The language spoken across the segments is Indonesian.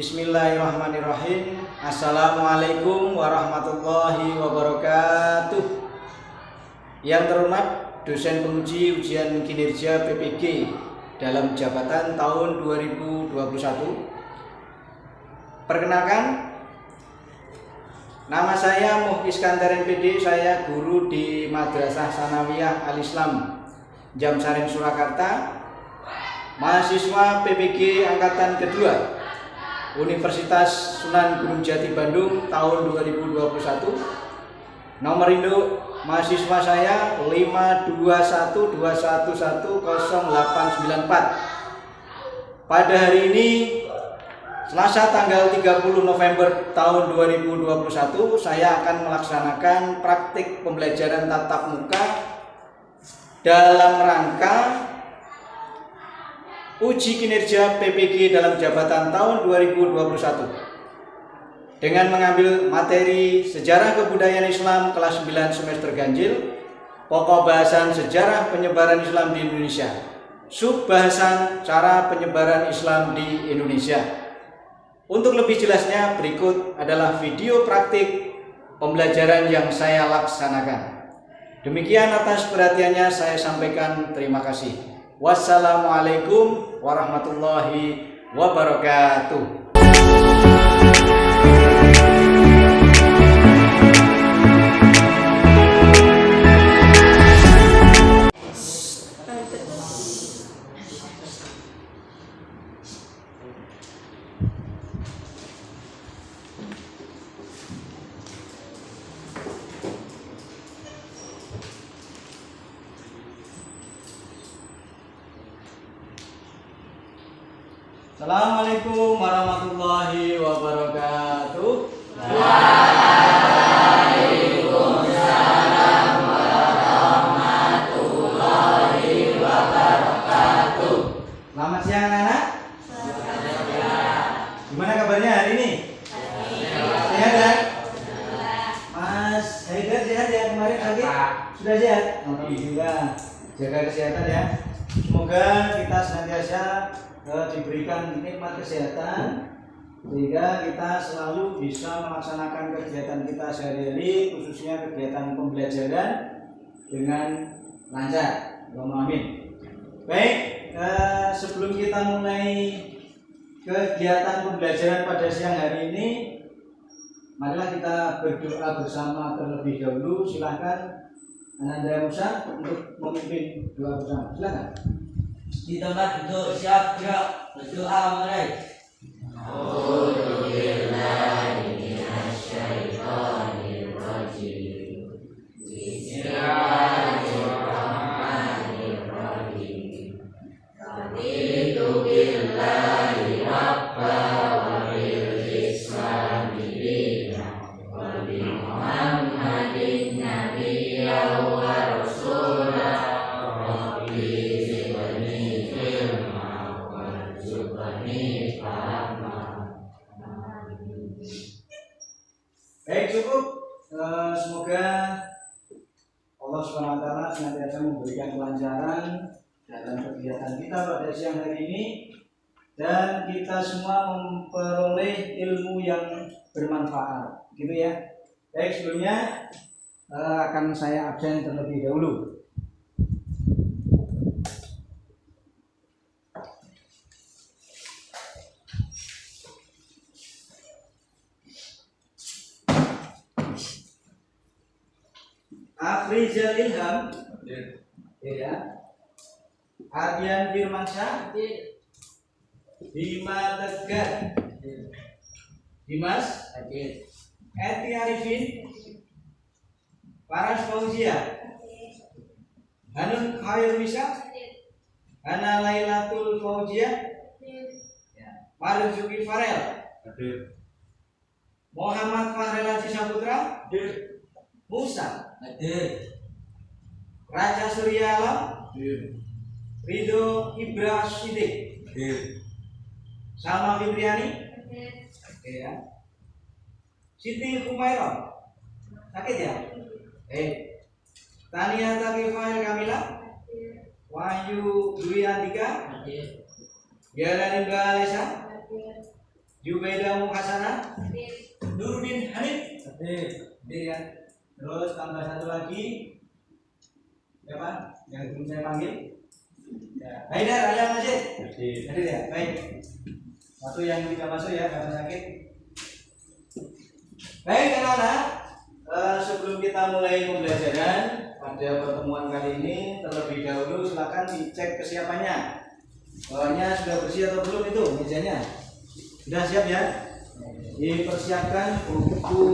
Bismillahirrahmanirrahim. Assalamualaikum warahmatullahi wabarakatuh. Yang terhormat dosen penguji ujian kinerja PPG dalam jabatan tahun 2021. Perkenalkan, nama saya Muh Iskandar MPD. Saya guru di Madrasah Sanawiyah Al-Islam Jamsaring Surakarta, mahasiswa PPG angkatan kedua Universitas Sunan Gunung Jati Bandung tahun 2021. Nomor induk mahasiswa saya 521211084. Pada hari ini Selasa tanggal 30 November tahun 2021, saya akan melaksanakan praktik pembelajaran tatap muka dalam rangka uji kinerja PPG dalam jabatan tahun 2021 dengan mengambil materi Sejarah Kebudayaan Islam kelas 9 semester ganjil, pokok bahasan Sejarah Penyebaran Islam di Indonesia, sub bahasan Cara Penyebaran Islam di Indonesia. Untuk lebih jelasnya, berikut adalah video praktik pembelajaran yang saya laksanakan. Demikian, atas perhatiannya saya sampaikan terima kasih. Wassalamualaikum warahmatullahi wabarakatuh. Assalamualaikum warahmatullahi wabarakatuh. Waalaikumsalam warahmatullahi wabarakatuh. Selamat siang anak-anak. Gimana kabarnya hari ini? Sehat ya? Mas Haidar sehat ya? Kemarin sakit? Sudah sehat? Alhamdulillah. Jaga kesehatan ya. Semoga kita senantiasa diberikan nikmat kesehatan sehingga kita selalu bisa melaksanakan kegiatan kita sehari-hari, khususnya kegiatan pembelajaran dengan lancar. Amin. Baik, sebelum kita mulai kegiatan pembelajaran pada siang hari ini, marilah kita berdoa bersama terlebih dahulu. Silakan Ananda Musa untuk memimpin doa bersama. Silakan. Di tempat duduk siap gerak berdoa mulai. A'udzubillahi minasyaitonirrajim. Bismillahirrahmanirrahim. Raditu billahi rabba wa bil islami dina wa bi Muhammadin nabiyya wa rasulah. Baik, cukup. Semoga Allah SWT senantiasa memberikan kelancaran dalam kegiatan kita pada siang hari ini dan kita semua memperoleh ilmu yang bermanfaat, gitu ya. Baik, sebelumnya akan saya absen terlebih dahulu. Afrizal Ilham, ya. Ardian Firmansyah, Bima Tegar, Dimas, Eti Arifin, Paras Fauzia, Hanun Khair Misa, Hana Lailatul Fauzia, Marzuki Farel, Muhammad Fahrel Haji Saputra, Musa, Raja Surya Alam, Ridho Ibra Sidik, Salma Fibriani, ya. Siti Humairah, sakit ya? Tania Takifail Kamila, Wahyu Dwi Andika, Giana Nimba Alesa, Jubaidah Hasanah, Nuruddin Hanif, ya. Terus tambah satu lagi, siapa? Yang belum saya panggil? Ya, Haidar Ayam Masjid. Hadir ya, baik. Satu yang tidak masuk ya karena sakit. Baik anak-anak, sebelum kita mulai pembelajaran pada pertemuan kali ini, terlebih dahulu silakan dicek kesiapannya. Bawahnya sudah bersih atau belum itu mejanya? Sudah siap ya? Dipersiapkan buku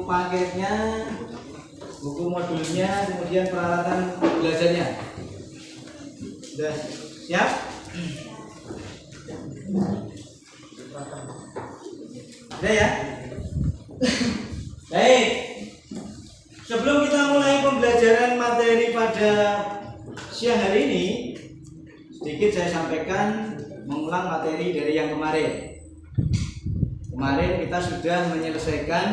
paketnya, buku modulnya, kemudian peralatan belajarnya. Sudah siap? Sudah ya? Baik. Sebelum kita mulai pembelajaran materi pada siang hari ini, sedikit saya sampaikan mengulang materi dari yang kemarin. Kemarin kita sudah menyelesaikan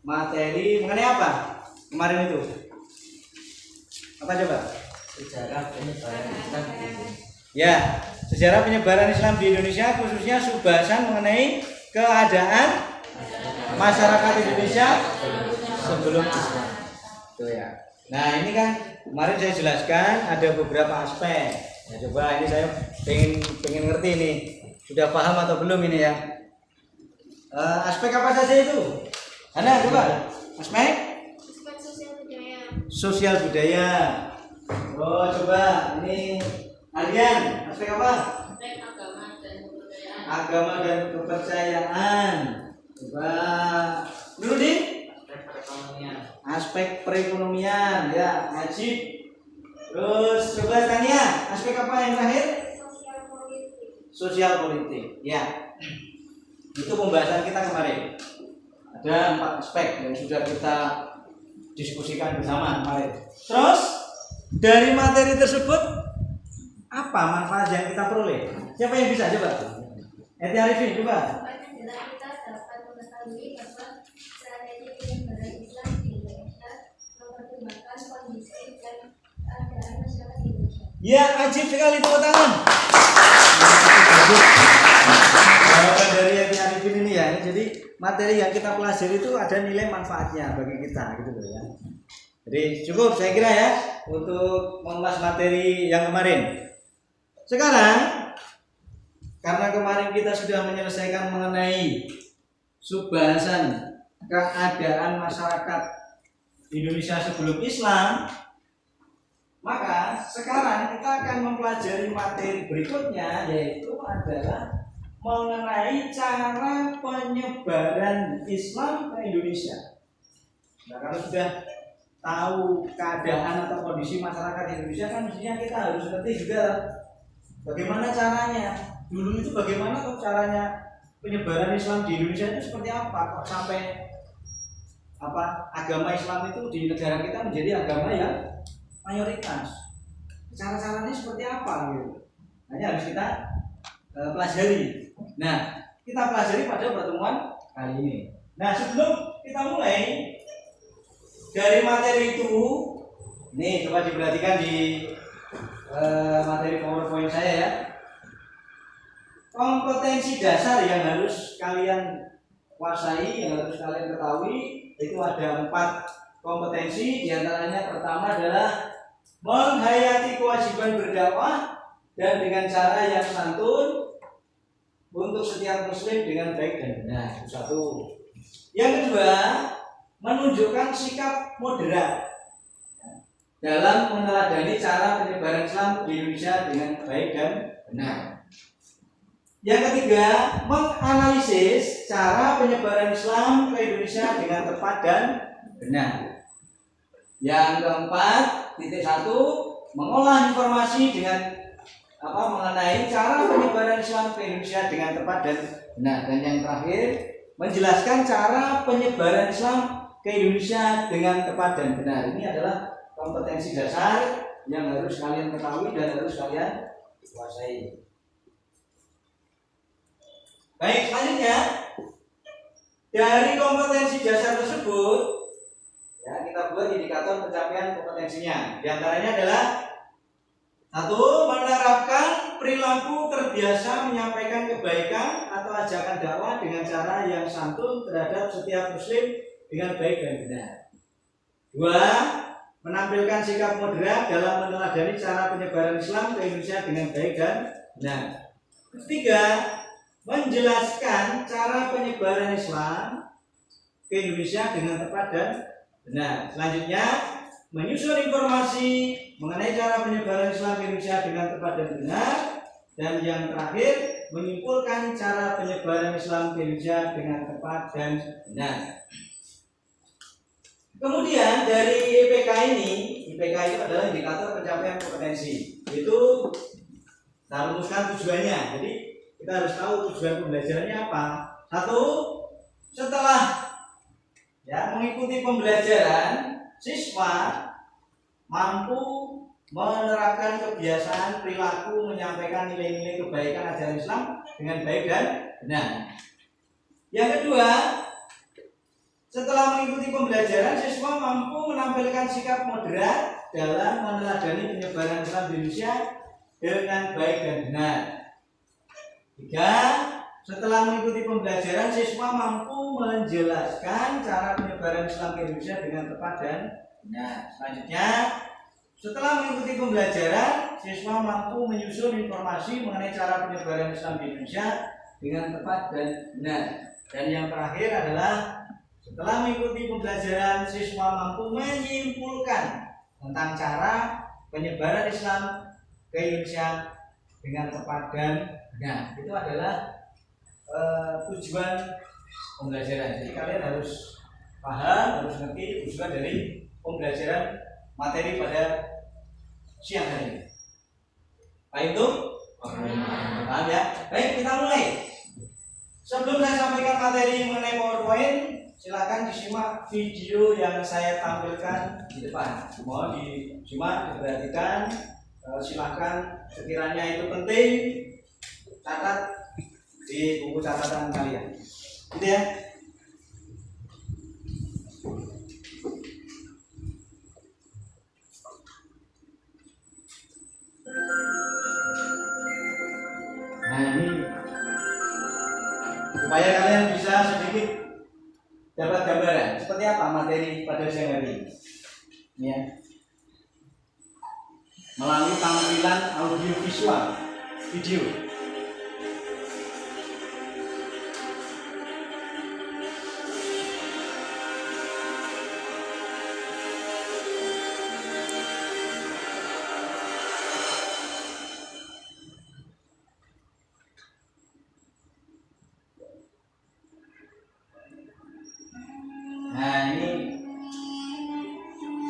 materi mengenai apa? Kemarin itu apa coba? Sejarah penyebaran Islam di Indonesia. Ya, sejarah penyebaran Islam di Indonesia, khususnya subahasan mengenai keadaan masyarakat Indonesia sebelum Islam. Tuh ya. Nah ini kan kemarin saya jelaskan ada beberapa aspek. Ya, coba ini saya pengen ngerti nih, sudah paham atau belum ini ya? Aspek apa saja itu? Ana coba. Aspek sosial budaya. Oh coba ini Aryan, aspek apa? Agama dan kepercayaan. Coba Nuruddin, aspek perekonomian ya, Najib. Terus coba Tania, aspek apa yang terakhir? Sosial politik. Ya, itu pembahasan kita kemarin. Ada 4 aspek yang sudah kita diskusikan bersama kemarin. Terus dari materi tersebut apa manfaat yang kita peroleh? Siapa yang bisa coba? Eti Arifin coba. Kita dapat mengetahui bahwa strategi penyebaran Islam di Indonesia mempertimbangkan kondisi dan keadaan masyarakat Indonesia. Ya, ajib sekali, tepuk tangan. Jawaban dari Eti Arifin ini ya. Jadi materi yang kita pelajari itu ada nilai manfaatnya bagi kita gitu loh ya. Jadi cukup saya kira ya untuk mengulas materi yang kemarin. Sekarang karena kemarin kita sudah menyelesaikan mengenai subbahasan keadaan masyarakat Indonesia sebelum Islam, maka sekarang kita akan mempelajari materi berikutnya, yaitu adalah mengenai cara penyebaran Islam ke Indonesia. Nah, kalau sudah tahu keadaan atau kondisi masyarakat Indonesia, kan mestinya kita harus ngerti juga bagaimana caranya. Dulu itu bagaimana kok caranya penyebaran Islam di Indonesia itu seperti apa? Kok sampai agama Islam itu di negara kita menjadi agama yang mayoritas? Cara-caranya seperti apa gitu? Hanya harus kita pelajari. Nah, kita pelajari pada pertemuan kali ini. Nah, sebelum kita mulai dari materi itu, nih coba diperhatikan di materi PowerPoint saya ya. Kompetensi dasar yang harus kalian kuasai, yang harus kalian ketahui, itu ada 4 kompetensi. Di antaranya pertama adalah menghayati kewajiban berdakwah dan dengan cara yang santun untuk setiap muslim dengan baik dan benar. Itu satu. Yang kedua, menunjukkan sikap moderat dalam meneladani cara penyebaran Islam di Indonesia dengan baik dan benar. Yang ketiga, menganalisis cara penyebaran Islam ke Indonesia dengan tepat dan benar. Yang keempat, titik 1, mengolah informasi dengan mengenai cara penyebaran Islam ke Indonesia dengan tepat dan benar. Dan yang terakhir, menjelaskan cara penyebaran Islam ke Indonesia dengan tepat dan benar. Ini adalah kompetensi dasar yang harus kalian ketahui dan harus kalian kuasai. Baik, selanjutnya dari kompetensi dasar tersebut ya kita buat indikator pencapaian kompetensinya. Di antaranya adalah 1, menerapkan perilaku terbiasa menyampaikan kebaikan atau ajakan dakwah dengan cara yang santun terhadap setiap muslim dengan baik dan benar. 2. Menampilkan sikap moderat dalam meneladani cara penyebaran Islam ke Indonesia dengan baik dan benar. 3. Menjelaskan cara penyebaran Islam ke Indonesia dengan tepat dan benar. Selanjutnya, menyusun informasi mengenai cara penyebaran Islam ke Indonesia dengan tepat dan benar. Dan yang terakhir, menyimpulkan cara penyebaran Islam ke Indonesia dengan tepat dan benar. Kemudian dari IPK ini, IPK itu adalah indikator pencapaian kompetensi. Itu kita rumuskan tujuannya. Jadi kita harus tahu tujuan pembelajarannya apa. 1. Setelah mengikuti pembelajaran, siswa mampu menerapkan kebiasaan perilaku menyampaikan nilai-nilai kebaikan ajaran Islam dengan baik dan benar. Yang kedua, setelah mengikuti pembelajaran, siswa mampu menampilkan sikap moderat dalam meneladani penyebaran Islam di Indonesia dengan baik dan benar. 3. Setelah mengikuti pembelajaran, siswa mampu menjelaskan cara penyebaran Islam ke Indonesia dengan tepat dan benar. Selanjutnya, setelah mengikuti pembelajaran, siswa mampu menyusun informasi mengenai cara penyebaran Islam di Indonesia dengan tepat dan benar. Dan yang terakhir adalah setelah mengikuti pembelajaran, siswa mampu menyimpulkan tentang cara penyebaran Islam ke Indonesia dengan tepat dan benar. Itu adalah tujuan pembelajaran. Jadi kalian harus paham, harus ngerti tujuan dari pembelajaran materi pada siang hari ini. Baik itu? Paham ya? Baik, kita mulai. Sebelum saya sampaikan materi mengenai PowerPoint, silakan disimak video yang saya tampilkan di depan. Mohon disimak, diperhatikan. Silakan sekiranya itu penting, catat di buku catatan kalian. Gitu ya. Nah ini supaya kalian bisa sedikit dapat gambaran seperti apa materi pada siang hari ini. Ya. Melalui tampilan audio visual video. Nah ini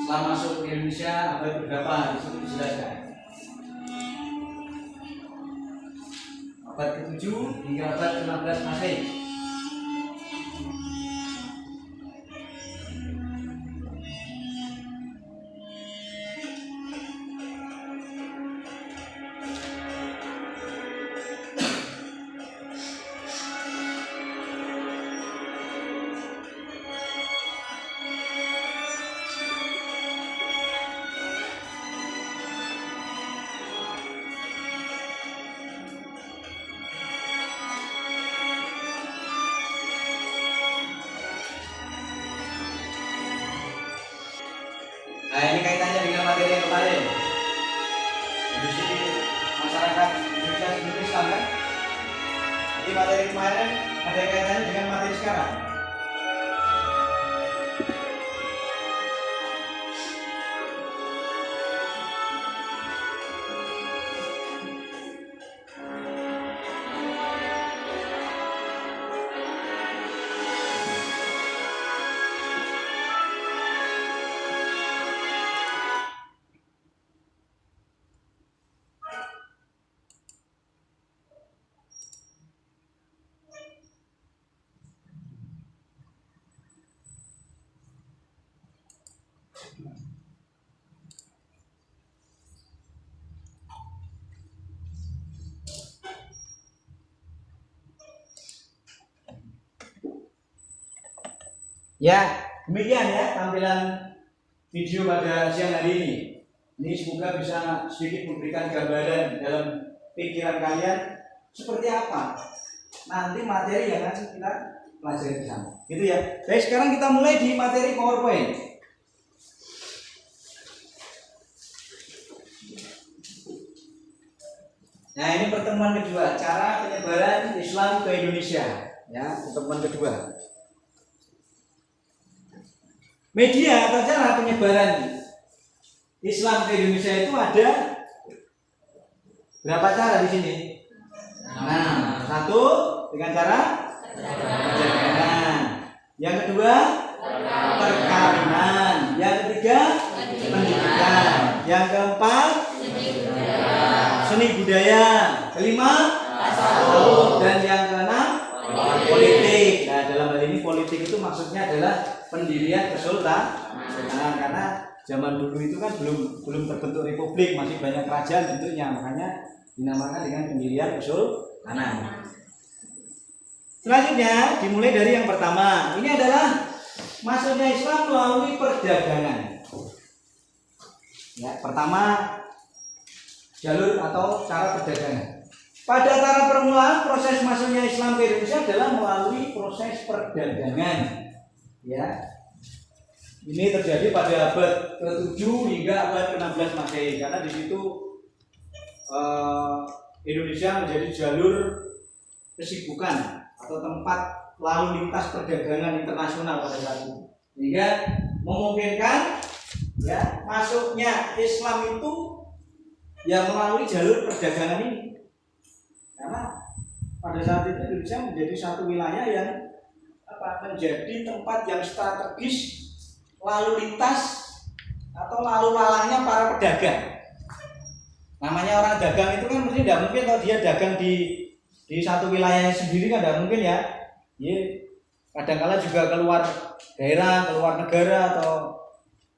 setelah masuk ke Indonesia abad berapa di situ dijelaskan. Abad ke-7 hingga abad ke-16 Masehi. Nah ini kaitannya dengan materi yang kemarin. Kondisi masyarakat Indonesia sendiri Islam kan? Jadi materi kemarin ada kaitannya dengan materi sekarang. Ya, demikian ya tampilan video pada siang hari ini. Ini semoga bisa sedikit memberikan gambaran dalam pikiran kalian seperti apa. Nanti materi yang akan kita pelajari di sana. Gitu ya. Baik, sekarang kita mulai di materi PowerPoint. Nah, ini pertemuan kedua, cara penyebaran Islam ke Indonesia. Ya, pertemuan kedua. Media atau cara penyebaran Islam ke Indonesia itu ada berapa cara di sini? Nah, satu dengan cara perdagangan. Yang kedua perkawinan. Yang ketiga pendidikan. Yang keempat seni budaya. Kelima tasawuf. Dan yang keenam politik. Nah, dalam hal ini politik itu maksudnya adalah pendirian kesultanan, karena zaman dulu itu kan belum terbentuk republik, masih banyak kerajaan bentuknya, makanya dinamakan dengan pendirian kesultanan. Selanjutnya dimulai dari yang pertama. Ini adalah masuknya Islam melalui perdagangan. Ya, pertama jalur atau cara perdagangan. Pada cara permulaan proses masuknya Islam ke Indonesia adalah melalui proses perdagangan. Ya, ini terjadi pada abad ke-7 hingga abad ke-16 Masehi, karena di situ Indonesia menjadi jalur kesibukan atau tempat lalu lintas perdagangan internasional pada saat itu, sehingga memungkinkan ya masuknya Islam itu ya melalui jalur perdagangan ini, karena pada saat itu Indonesia menjadi satu wilayah yang menjadi tempat yang strategis lalu lintas atau lalu lalangnya para pedagang. Namanya orang dagang itu kan mesti tidak mungkin kalau dia dagang di satu wilayah sendiri kan tidak mungkin ya. Kadang-kala juga keluar daerah, keluar negara atau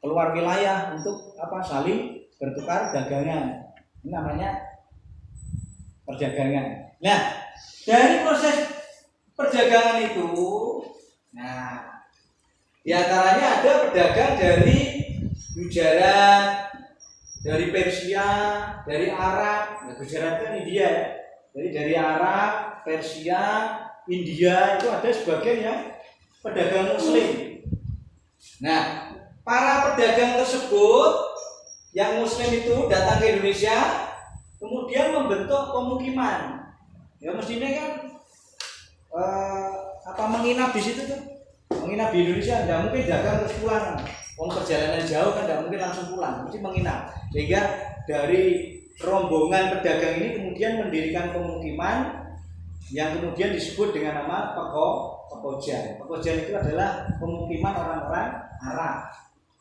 keluar wilayah untuk saling bertukar dagangan. Ini namanya perdagangan. Nah, dari proses perdagangan itu, diantaranya ada pedagang dari Gujarat, dari Persia, dari Arab. Nah, Gujarat kan India ya. Jadi dari Arab, Persia, India itu ada sebagian yang pedagang Muslim. Nah, para pedagang tersebut yang Muslim itu datang ke Indonesia, kemudian membentuk pemukiman. Ya mestinya kan menginap di situ tuh, menginap di Indonesia. Tidak mungkin dagang terus pulang. Perjalanan jauh kan tidak mungkin langsung pulang, mesti menginap. Sehingga dari rombongan pedagang ini kemudian mendirikan pemukiman yang kemudian disebut dengan nama pekojan. Pekojan itu adalah pemukiman orang-orang Arab,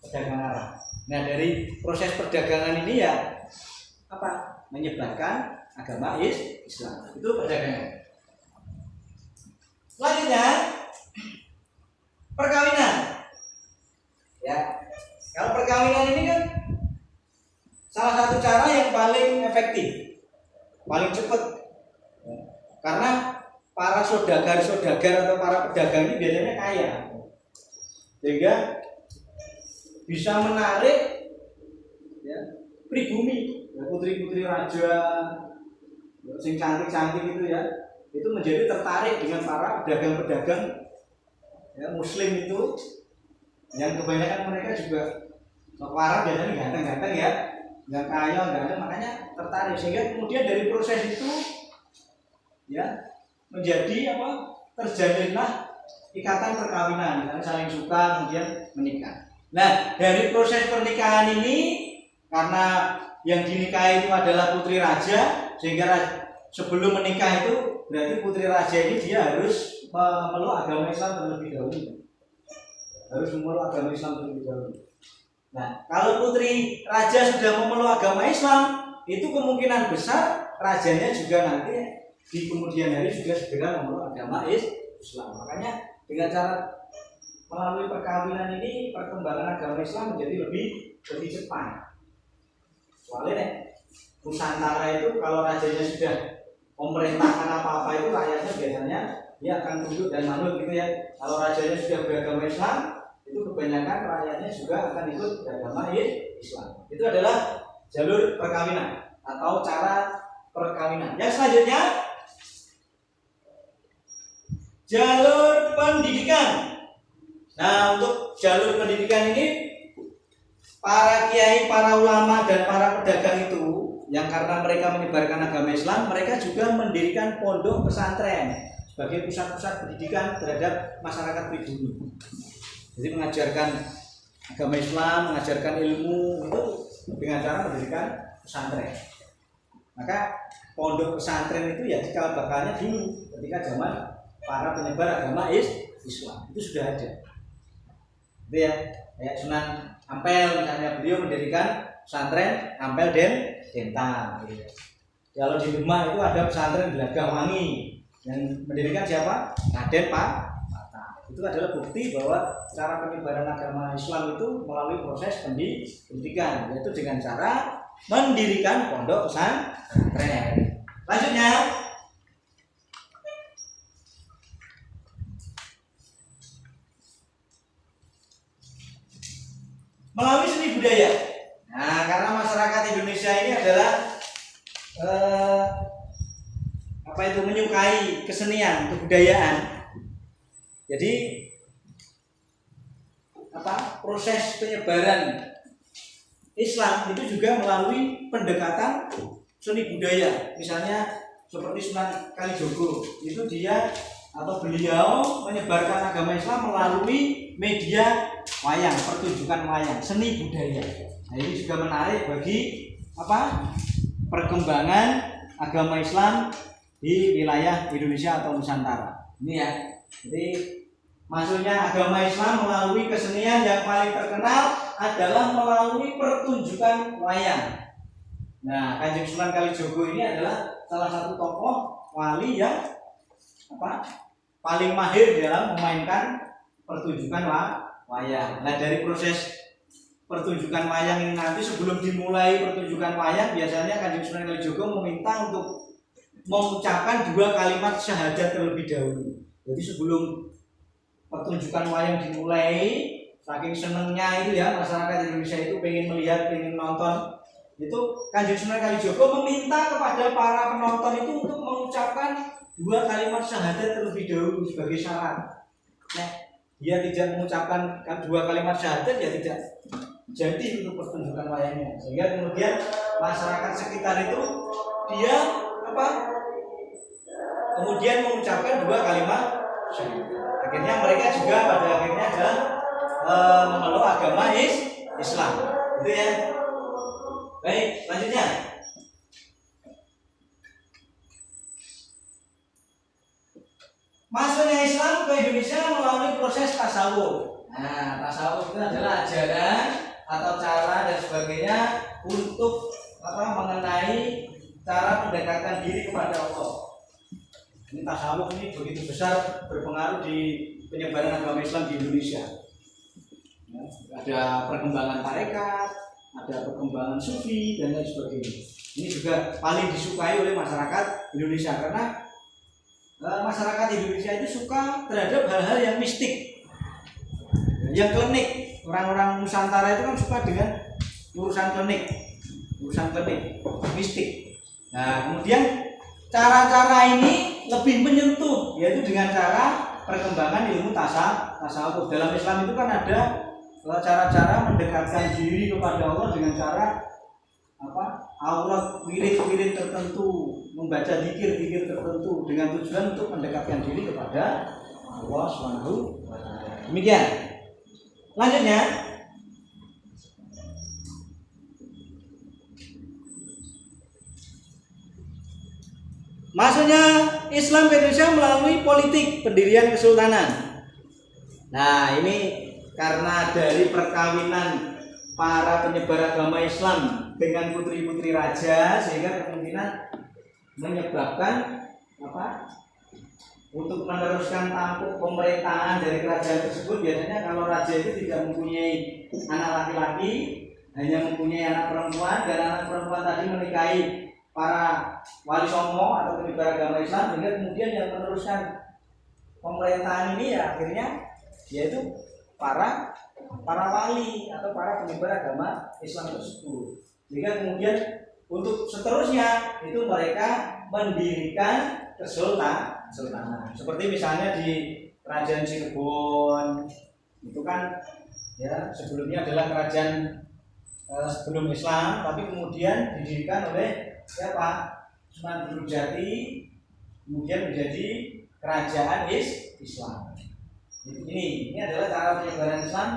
pedagang Arab. Nah, dari proses perdagangan ini ya menyebarkan agama Islam. Itu perdagangan. Selanjutnya perkawinan. Ya, kalau perkawinan ini kan salah satu cara yang paling efektif, paling cepat. Karena para saudagar atau para pedagang ini biasanya kaya, sehingga bisa menarik pribumi, putri-putri raja, sing cantik-cantik itu menjadi tertarik dengan para pedagang-pedagang Muslim itu, yang kebanyakan mereka juga Arab biasanya ganteng-ganteng ya, yang kaya, ganteng, makanya tertarik, sehingga kemudian dari proses itu menjadi terjalinlah ikatan perkawinan, misalnya saling suka kemudian menikah. Nah, dari proses pernikahan ini, karena yang dinikahi itu adalah putri raja, sehingga sebelum menikah itu berarti putri raja ini dia harus memeluk agama Islam terlebih dahulu. Nah, kalau putri raja sudah memeluk agama Islam, itu kemungkinan besar rajanya juga nanti di kemudian hari juga segera memeluk agama Islam. Makanya dengan cara melalui perkawinan ini perkembangan agama Islam menjadi lebih cepat. Soalnya Nusantara itu kalau rajanya sudah memerintahkan apa-apa itu rakyatnya biasanya dia akan tunduk dan manut gitu ya. Kalau rajanya sudah beragama Islam, itu kebanyakan rakyatnya juga akan ikut beragama Islam. Itu adalah jalur perkawinan atau cara perkawinan. Yang selanjutnya jalur pendidikan. Nah, untuk jalur pendidikan ini para kiai, para ulama dan para pedagang itu yang karena mereka menyebarkan agama Islam, mereka juga mendirikan pondok pesantren sebagai pusat-pusat pendidikan terhadap masyarakat pribumi. Jadi mengajarkan agama Islam, mengajarkan ilmu itu dengan cara mendirikan pesantren. Maka pondok pesantren itu ya cikal bakalnya dulu ketika zaman para penyebar agama Islam itu sudah ada. Itu ya, kayak Sunan Ampel misalnya, beliau mendirikan pesantren Ampel Dentang. Gitu. Kalau di Demak itu ada pesantren Gelagahwangi yang mendirikan siapa? Raden Patah. Itu adalah bukti bahwa cara penyebaran agama Islam itu melalui proses pendidikan, yaitu dengan cara mendirikan pondok pesantren. Lanjutnya, melalui seni budaya. Nah, karena masyarakat Indonesia ini adalah menyukai kesenian, kebudayaan. Jadi proses penyebaran Islam itu juga melalui pendekatan seni budaya. Misalnya seperti Sunan Kalijogo, itu beliau menyebarkan agama Islam melalui media wayang, pertunjukan wayang, seni budaya. Nah, ini juga menarik bagi perkembangan agama Islam di wilayah Indonesia atau Nusantara. Ini ya. Jadi masuknya agama Islam melalui kesenian yang paling terkenal adalah melalui pertunjukan wayang. Nah, Kanjeng Sunan Kalijogo ini adalah salah satu tokoh wali yang paling mahir dalam memainkan pertunjukan wayang. Nah, dari proses pertunjukan wayang ini nanti, sebelum dimulai pertunjukan wayang, biasanya Kanjeng Sunan Kalijogo meminta untuk mengucapkan 2 kalimat syahadat terlebih dahulu. Jadi sebelum pertunjukan wayang dimulai, saking senengnya itu ya masyarakat Indonesia itu pengen melihat, pengen nonton, itu Kanjeng Sunan Kalijogo meminta kepada para penonton itu untuk mengucapkan 2 kalimat syahadat terlebih dahulu sebagai syarat. Nah, dia tidak mengucapkan 2 kalimat syahadat, ya tidak jadi untuk pertunjukan wayangnya. Sehingga kemudian masyarakat sekitar itu dia kemudian mengucapkan 2 kalimat syahadat. Akhirnya mereka juga pada akhirnya adalah memeluk agama Islam. Gitu ya. Baik, selanjutnya. Masuknya Islam ke Indonesia melalui proses tasawuf. Nah, tasawuf itu adalah ajaran atau cara dan sebagainya untuk mengenai cara mendekatkan diri kepada Allah. Ini tasawuf ini begitu besar berpengaruh di penyebaran agama Islam di Indonesia. Ya, ada perkembangan tarekat, ada perkembangan sufi dan lain sebagainya. Ini juga paling disukai oleh masyarakat Indonesia karena masyarakat Indonesia itu suka terhadap hal-hal yang mistik, yang klinik. Orang-orang Nusantara itu kan suka dengan urusan klinik, mistik. Nah, kemudian cara-cara ini lebih menyentuh, yaitu dengan cara perkembangan ilmu tasawuf. Dalam Islam itu kan ada cara-cara mendekatkan diri kepada Allah dengan cara aurat wirid-wirid tertentu, membaca zikir-zikir tertentu dengan tujuan untuk mendekatkan diri kepada Allah Subhanahu wa taala. Demikian. Lanjutnya, masuknya Islam ke Indonesia melalui politik pendirian kesultanan. Nah, ini karena dari perkawinan para penyebar agama Islam dengan putri-putri raja, sehingga kemungkinan menyebabkan untuk meneruskan tampuk pemerintahan dari kerajaan tersebut. Biasanya kalau raja itu tidak mempunyai anak laki-laki, hanya mempunyai anak perempuan, dan anak perempuan tadi menikahi para wali songo atau penyebar agama Islam, sehingga kemudian yang meneruskan pemerintahan ini ya akhirnya yaitu para wali atau para penyebar agama Islam tersebut. Sehingga kemudian untuk seterusnya itu mereka mendirikan kesultanan. Seperti misalnya di Kerajaan Cirebon itu kan ya sebelumnya adalah kerajaan sebelum Islam, tapi kemudian didirikan oleh siapa? Sunan Gunung Jati, kemudian menjadi kerajaan Islam. Ini adalah cara penyebaran Islam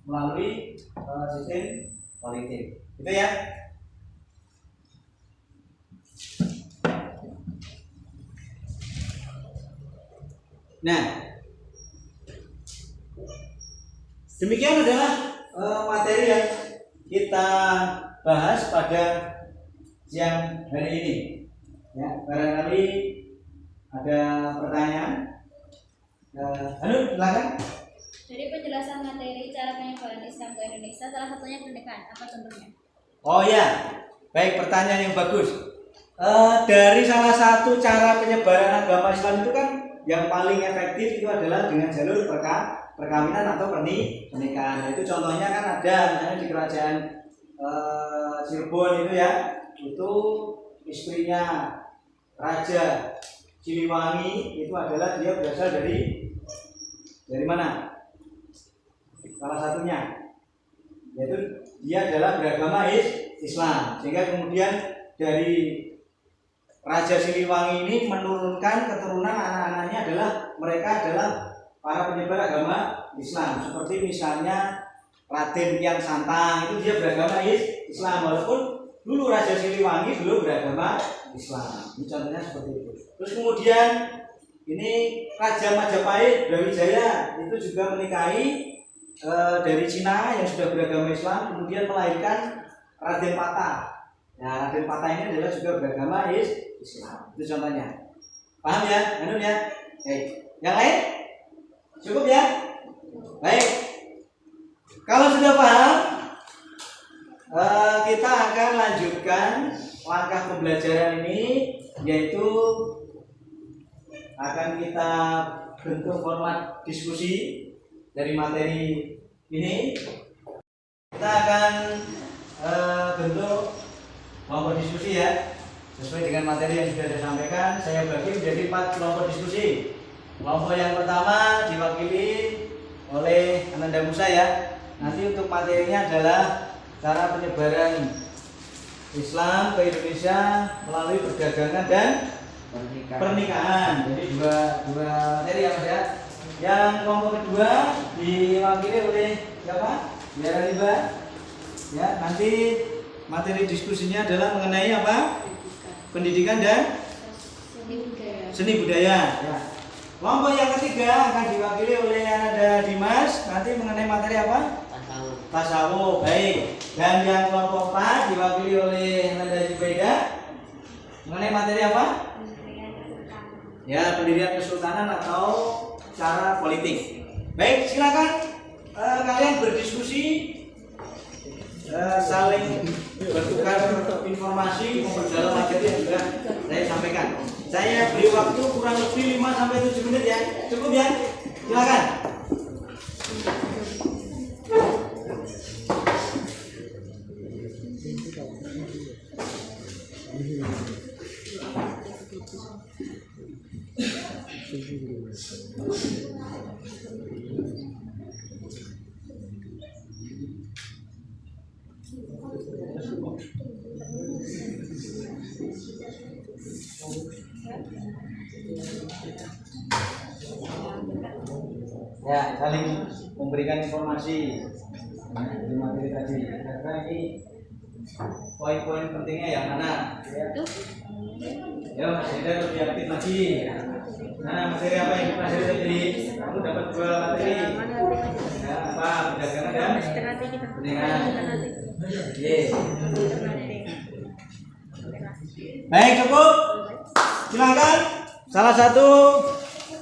melalui sistem politik. Gitu ya. Nah, demikian adalah materi yang kita bahas pada siang hari ini. Ya, barangkali ada pertanyaan. Silakan. Dari penjelasan materi cara penyebaran Islam ke Indonesia, salah satunya pernikahan. Apa contohnya? Oh ya, baik, pertanyaan yang bagus. Dari salah satu cara penyebaran agama Islam itu kan yang paling efektif itu adalah dengan jalur perkawinan atau pernikahan. Nah, itu contohnya kan ada misalnya di kerajaan Cirebon itu ya, itu istrinya Raja Siliwangi itu adalah dia berasal dari mana? Salah satunya yaitu dia adalah beragama Islam, sehingga kemudian dari Raja Siliwangi ini menurunkan keturunan anak-anaknya adalah mereka adalah para penyebar agama Islam. Seperti misalnya Raden Kian Santang itu dia beragama Islam, walaupun dulu Raja Siliwangi belum beragama Islam. Ini contohnya seperti itu. Terus kemudian ini Raja Majapahit Brawijaya itu juga menikahi dari Cina yang sudah beragama Islam, kemudian melahirkan Raden Patah. Nah, Raden Patah ini adalah juga beragama Islam. Itu contohnya. Paham ya? Ya. Yang lain? Cukup ya? Baik. Kalau sudah paham, kita akan lanjutkan langkah pembelajaran ini, yaitu akan kita bentuk format diskusi dari materi ini. Kita akan bentuk kelompok diskusi ya, sesuai dengan materi yang sudah saya sampaikan. Saya bagi menjadi 4 kelompok diskusi. Kelompok yang pertama diwakili oleh Ananda Musa ya. Nanti untuk materinya adalah cara penyebaran Islam ke Indonesia melalui perdagangan dan pernikahan. Jadi dua materi ya Mas ya. Yang kelompok kedua diwakili oleh siapa? Biara Liba. Ya, nanti materi diskusinya adalah mengenai apa? Pendidikan dan seni budaya. Ya. Kelompok yang ketiga akan diwakili oleh Ananda Dimas. Nanti mengenai materi apa? Tasawuf. Baik. Dan yang kelompok 4 diwakili oleh Ananda Jubaida. Mengenai materi apa? Ya, pendirian kesultanan atau cara politik. Baik, silakan kalian berdiskusi, saling bertukar informasi, memperdalam materi yang sudah saya sampaikan. Saya beri waktu kurang lebih 5-7 menit ya. Cukup ya? Silakan. Ya, saling memberikan informasi di materi tadi. Karena ini poin-poin pentingnya yang mana? Ya, Mas Ida lebih aktif lagi. Nah, materi apa yang dipelajari tadi? Kamu dapat 2 materi. Ya, apa? Perdagangan dan pernikahan. Yes. Baik, cukup. Silakan. Salah satu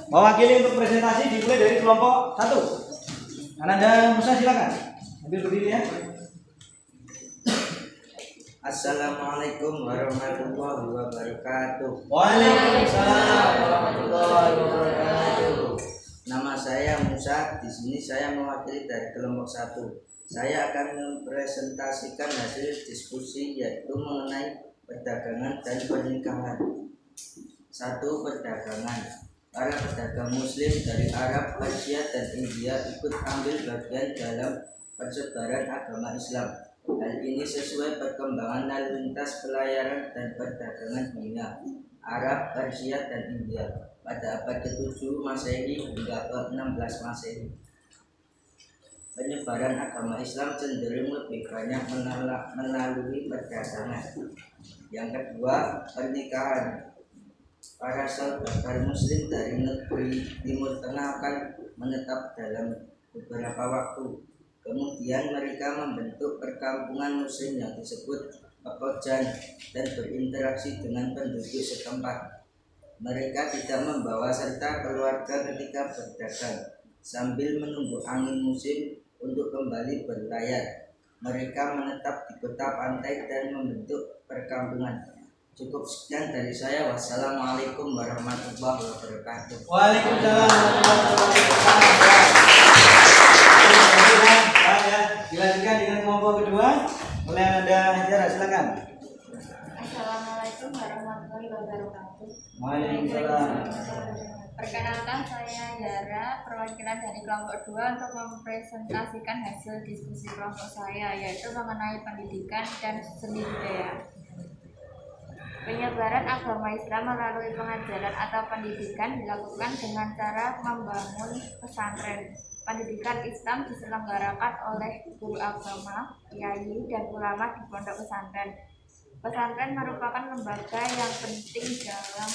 mewakili untuk presentasi dimulai dari kelompok 1. Ananda Musa silakan. Ambil berdiri ya. Assalamualaikum warahmatullahi wabarakatuh. Waalaikumsalam warahmatullahi wabarakatuh. Nama saya Musa. Di sini saya mewakili dari kelompok 1. Saya akan mempresentasikan hasil diskusi yaitu mengenai perdagangan dan pernikahan. 1. Perdagangan. Para pedagang muslim dari Arab, Persia, dan India ikut ambil bagian dalam persebaran agama Islam. Hal ini sesuai perkembangan lalu lintas pelayaran dan perdagangan dunia Arab, Persia, dan India pada abad ke-7 Masehi hingga ke-16 Masehi. Penyebaran agama Islam cenderung lebih banyak melalui perdagangan. Yang kedua, pernikahan. Para saudagar muslim dari negeri Timur Tengah akan menetap dalam beberapa waktu. Kemudian mereka membentuk perkampungan muslim yang disebut pekojan dan berinteraksi dengan penduduk setempat. Mereka tidak membawa serta keluarga ketika berdagang, sambil menunggu angin musim untuk kembali berlayar. Mereka menetap di kota pantai dan membentuk perkampungan. Cukup sekian dari saya. Wassalamualaikum warahmatullahi wabarakatuh. Waalaikumsalam warahmatullahi wabarakatuh. Dilanjutkan dengan kelompok kedua oleh Anda Hajara, silakan. Assalamualaikum warahmatullahi wabarakatuh. Waalaikumsalam. Perkenalkan, saya Yara, perwakilan dari kelompok 2 untuk mempresentasikan hasil diskusi kelompok saya, yaitu mengenai pendidikan dan seni budaya. Penyebaran agama Islam melalui pengajaran atau pendidikan dilakukan dengan cara membangun pesantren. Pendidikan Islam diselenggarakan oleh guru agama, kiai, dan ulama di pondok pesantren. Pesantren merupakan lembaga yang penting dalam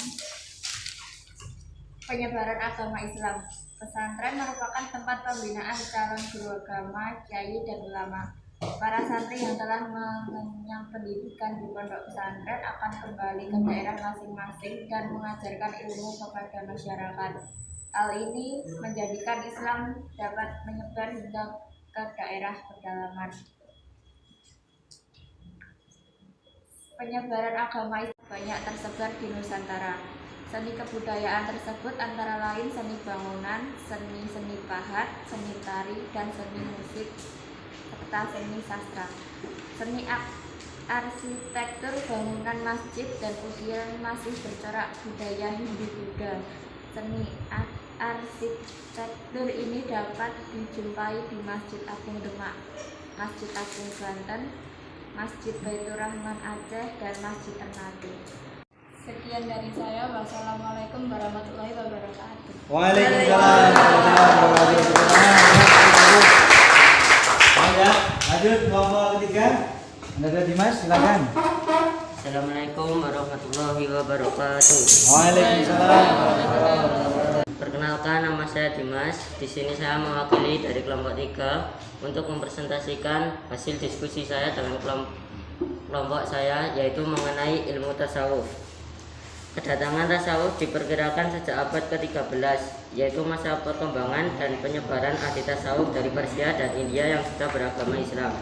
penyebaran agama Islam. Pesantren merupakan tempat pembinaan calon guru agama, kiai, dan ulama. Para santri yang telah mengenyam pendidikan di pondok pesantren akan kembali ke daerah masing-masing dan mengajarkan ilmu kepada masyarakat. Hal ini menjadikan Islam dapat menyebar hingga ke daerah pedalaman. Penyebaran agama Islam banyak tersebar di Nusantara. Seni kebudayaan tersebut antara lain seni bangunan, seni pahat, seni tari, dan seni musik, serta seni sastra. Seni arsitektur bangunan masjid dan ukiran masih bercorak budaya Hindu-Buddha. Seni arsitektur ini dapat dijumpai di Masjid Agung Demak, Masjid Agung Banten, Masjid Baitur Rahman Aceh, dan Masjid Ternate. Sekian dari saya. Wassalamualaikum warahmatullahi wabarakatuh. Waalaikumsalam warahmatullahi wabarakatuh. Lanjut kelompok ketiga. Anda Dimas, silakan. Assalamualaikum warahmatullahi wabarakatuh. Waalaikumsalam. Perkenalkan, nama saya Dimas. Di sini saya mewakili dari kelompok 3 untuk mempresentasikan hasil diskusi saya dengan kelompok saya, yaitu mengenai ilmu tasawuf. Kedatangan tasawuf diperkirakan sejak abad ke-13, yaitu masa perkembangan dan penyebaran ahli tasawuf dari Persia dan India yang sudah beragama Islam.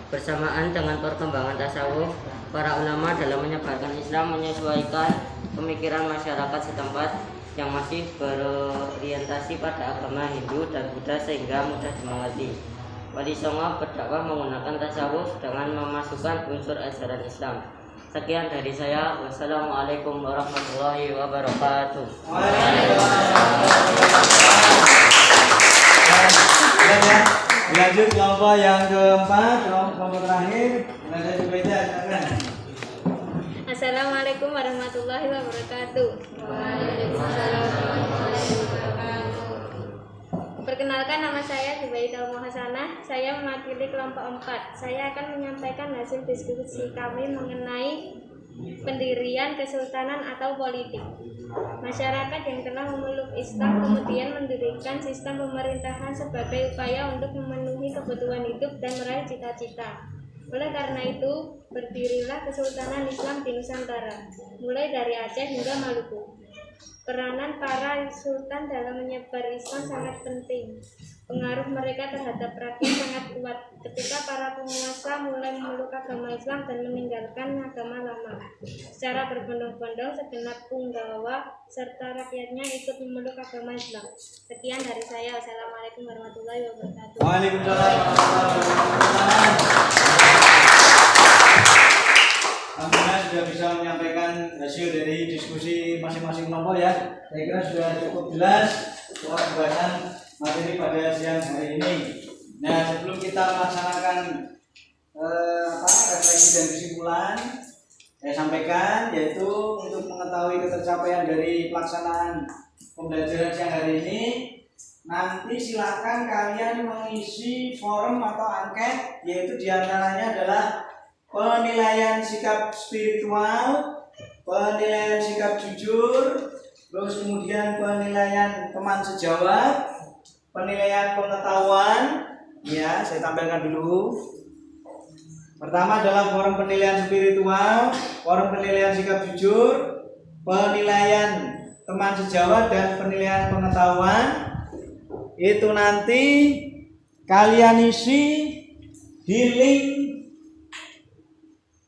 Bersamaan dengan perkembangan tasawuf, para ulama dalam menyebarkan Islam menyesuaikan pemikiran masyarakat setempat yang masih berorientasi pada agama Hindu dan Buddha sehingga mudah dimengerti. Wali Songo berdakwah menggunakan tasawuf dengan memasukkan unsur ajaran Islam. Sekian dari saya. Wassalamualaikum warahmatullahi wabarakatuh. Lanjut kelompok yang keempat, kelompok terakhir. Ada Jubaida, silakan. Assalamualaikum warahmatullahi wabarakatuh. Waalaikumsalam warahmatullahi wabarakatuh. Perkenalkan, nama saya Jubaida Muhasanah. Saya mewakili kelompok 4. Saya akan menyampaikan hasil diskusi kami mengenai pendirian kesultanan atau politik. Masyarakat yang telah memeluk Islam kemudian mendirikan sistem pemerintahan sebagai upaya untuk memenuhi kebutuhan hidup dan meraih cita-cita. Oleh karena itu, berdirilah Kesultanan Islam di Nusantara, mulai dari Aceh hingga Maluku. Peranan para sultan dalam menyebar Islam sangat penting. Pengaruh mereka terhadap rakyat sangat kuat ketika para penguasa mulai memeluk agama Islam dan meninggalkan agama lama. Secara berbondong-bondong, segenap punggawa serta rakyatnya ikut memeluk agama Islam. Sekian dari saya. Wassalamualaikum warahmatullahi wabarakatuh. Waalaikumsalam warahmatullahi wabarakatuh. sudah bisa menyampaikan hasil dari diskusi masing-masing kelompok ya. Saya kira sudah cukup jelas soal pembahasan materi pada siang hari ini. Nah, sebelum kita melaksanakan refleksi dan kesimpulan, saya sampaikan yaitu untuk mengetahui ketercapaian dari pelaksanaan pembelajaran siang hari ini, nanti silakan kalian mengisi form atau angket, yaitu diantaranya adalah penilaian sikap spiritual, penilaian sikap jujur, terus kemudian penilaian teman sejawat, penilaian pengetahuan. Ya, saya tampilkan dulu. Pertama adalah forum penilaian spiritual, forum penilaian sikap jujur, penilaian teman sejawat, dan penilaian pengetahuan. Itu nanti kalian isi di link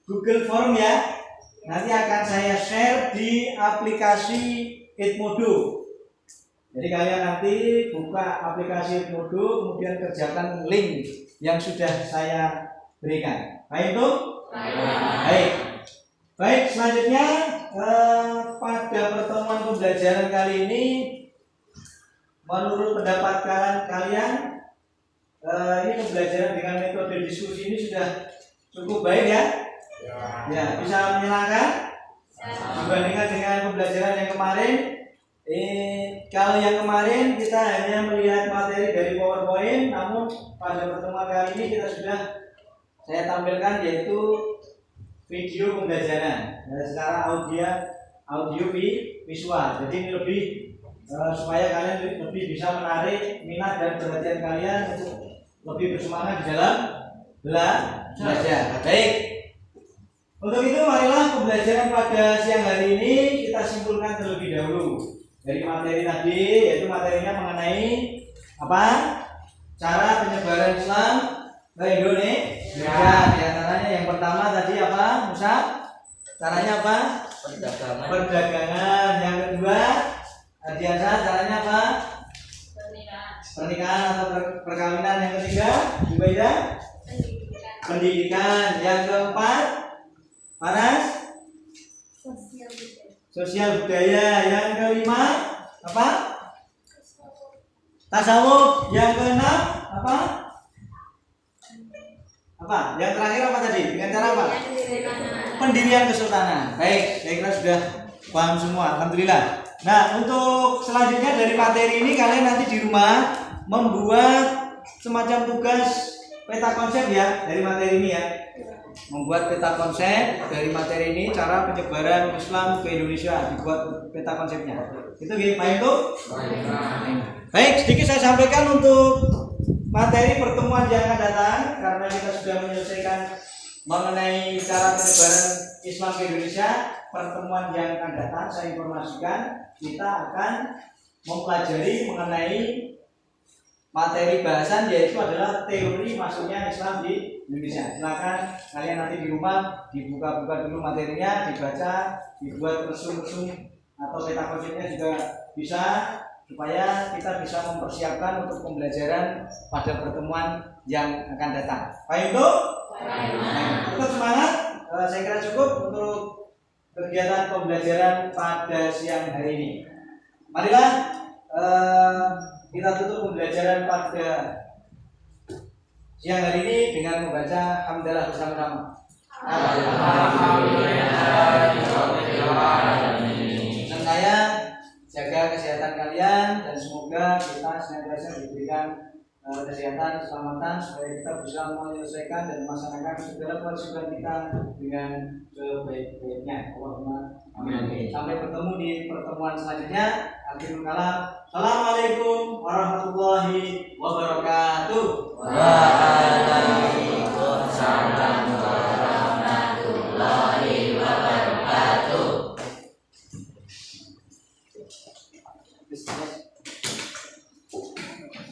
Google Form ya. Nanti akan saya share di aplikasi Edmodo. Jadi kalian nanti buka aplikasi Edmodo, kemudian kerjakan link yang sudah saya berikan. Baik itu? Baik, selanjutnya pada pertemuan pembelajaran kali ini, menurut pendapat kalian ini pembelajaran dengan metode diskusi ini sudah cukup baik ya? Ya, bisa menyenangkan dibandingkan dengan pembelajaran yang kemarin. Kalau yang kemarin kita hanya melihat materi dari PowerPoint, namun pada pertemuan kali ini kita sudah saya tampilkan yaitu video pembelajaran secara audio visual. Jadi ini lebih supaya kalian lebih bisa menarik minat dan perhatian kalian untuk lebih bersemangat di dalam belajar. Baik. Untuk itu marilah pembelajaran pada siang hari ini kita simpulkan terlebih dahulu dari materi tadi, yaitu materinya mengenai apa? Cara penyebaran Islam ke Indonesia. Di antaranya yang pertama tadi apa, Musa? Caranya apa? Perdagangan. Yang kedua, Adiansa, caranya apa? Pernikahan atau perkawinan. Yang ketiga, Jubaida? Pendidikan. Yang keempat, Panas? Sosial budaya. Yang kelima, apa? Tasawuf. Yang keenam, apa? Yang terakhir apa tadi? Dengan cara apa? Pendirian kesultanan. Baik, saya kira sudah paham semua. Alhamdulillah. Nah, untuk selanjutnya dari materi ini kalian nanti di rumah membuat semacam tugas peta konsep ya dari materi ini ya. Membuat peta konsep dari materi ini, cara penyebaran Islam ke Indonesia, dibuat peta konsepnya. Itu gimana itu? Baik, sedikit saya sampaikan untuk materi pertemuan yang akan datang, karena kita sudah menyelesaikan mengenai cara penyebaran Islam ke Indonesia. Pertemuan yang akan datang saya informasikan kita akan mempelajari mengenai materi bahasan, yaitu adalah teori masuknya Islam di Indonesia. Silakan kalian nanti di rumah dibuka-buka dulu materinya, dibaca, dibuat resum-resum atau peta konsepnya juga bisa, supaya kita bisa mempersiapkan untuk pembelajaran pada pertemuan yang akan datang. Baik itu? Tetap semangat. Saya kira cukup untuk kegiatan pembelajaran pada siang hari ini. Marilah kita tutup pembelajaran pada siang hari ini dengan membaca hamdalah bersama-sama. Dan saya jaga kesehatan kalian dan semoga kita senantiasa diberikan kesehatan, keselamatan, supaya kita bisa menyelesaikan dan melaksanakan segala kewajiban kita dengan sebaik-baiknya. Allahumma amin. Sampai bertemu di pertemuan selanjutnya. Akhirul kalam. Assalamualaikum warahmatullahi wabarakatuh.